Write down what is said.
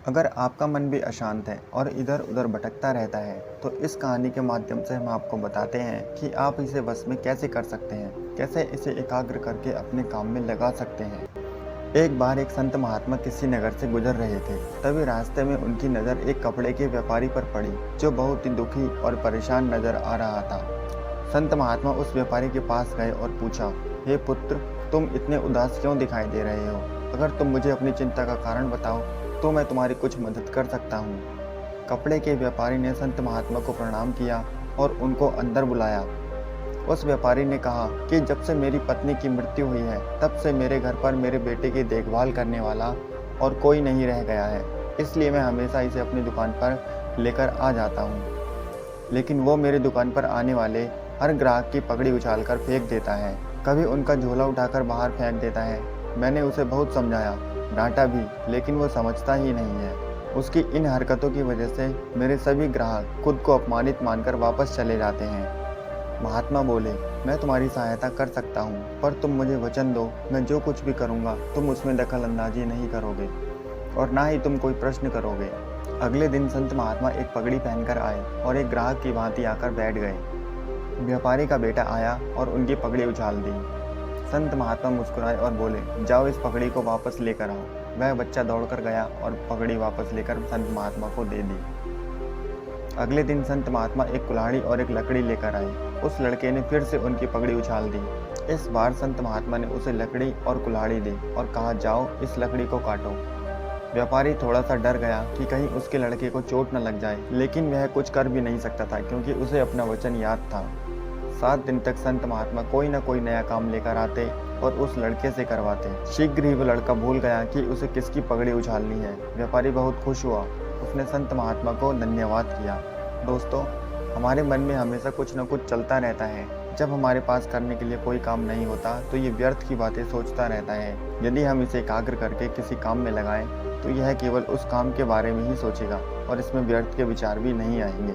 अगर आपका मन भी अशांत है और इधर उधर भटकता रहता है तो इस कहानी के माध्यम से हम आपको बताते हैं कि आप इसे वश में कैसे कर सकते हैं, कैसे इसे एकाग्र करके अपने काम में लगा सकते हैं। एक बार एक संत महात्मा किसी नगर से गुजर रहे थे। तभी रास्ते में उनकी नज़र एक कपड़े के व्यापारी पर पड़ी जो बहुत ही दुखी और परेशान नजर आ रहा था। संत महात्मा उस व्यापारी के पास गए और पूछा, हे पुत्र, तुम इतने उदास क्यों दिखाई दे रहे हो? अगर तुम मुझे अपनी चिंता का कारण बताओ तो मैं तुम्हारी कुछ मदद कर सकता हूँ। कपड़े के व्यापारी ने संत महात्मा को प्रणाम किया और उनको अंदर बुलाया। उस व्यापारी ने कहा कि जब से मेरी पत्नी की मृत्यु हुई है तब से मेरे घर पर मेरे बेटे की देखभाल करने वाला और कोई नहीं रह गया है, इसलिए मैं हमेशा इसे अपनी दुकान पर लेकर आ जाता हूँ। लेकिन वो मेरी दुकान पर आने वाले हर ग्राहक की पगड़ी उछालकर फेंक देता है, कभी उनका झोला उठाकर बाहर फेंक देता है। मैंने उसे बहुत समझाया, डांटा भी, लेकिन वो समझता ही नहीं है। उसकी इन हरकतों की वजह से मेरे सभी ग्राहक खुद को अपमानित मानकर वापस चले जाते हैं। महात्मा बोले, मैं तुम्हारी सहायता कर सकता हूँ, पर तुम मुझे वचन दो, मैं जो कुछ भी करूँगा तुम उसमें दखल अंदाजी नहीं करोगे और ना ही तुम कोई प्रश्न करोगे। अगले दिन संत महात्मा एक पगड़ी पहनकर आए और एक ग्राहक की भांति आकर बैठ गए। व्यापारी का बेटा आया और उनकी पगड़ी उछाल दी। संत महात्मा मुस्कुराए और बोले, जाओ इस पगड़ी को वापस लेकर आओ। वह बच्चा दौड़कर गया और पगड़ी वापस लेकर संत महात्मा को दे दी। अगले दिन संत महात्मा एक कुल्हाड़ी और एक लकड़ी लेकर आए। उस लड़के ने फिर से उनकी पगड़ी उछाल दी। इस बार संत महात्मा ने उसे लकड़ी और कुल्हाड़ी दी और कहा, जाओ इस लकड़ी को काटो। व्यापारी थोड़ा सा डर गया कि कहीं उसके लड़के को चोट न लग जाए, लेकिन वह कुछ कर भी नहीं सकता था क्योंकि उसे अपना वचन याद था। 7 दिन तक संत महात्मा कोई न कोई नया काम लेकर आते और उस लड़के से करवाते। शीघ्र ही वह लड़का भूल गया कि उसे किसकी पगड़ी उछालनी है। व्यापारी बहुत खुश हुआ। उसने संत महात्मा को धन्यवाद किया। दोस्तों, हमारे मन में हमेशा कुछ न कुछ चलता रहता है। जब हमारे पास करने के लिए कोई काम नहीं होता तो ये व्यर्थ की बातें सोचता रहता है। यदि हम इसे एकाग्र करके किसी काम में लगाएं तो यह केवल उस काम के बारे में ही सोचेगा और इसमें व्यर्थ के विचार भी नहीं आएंगे।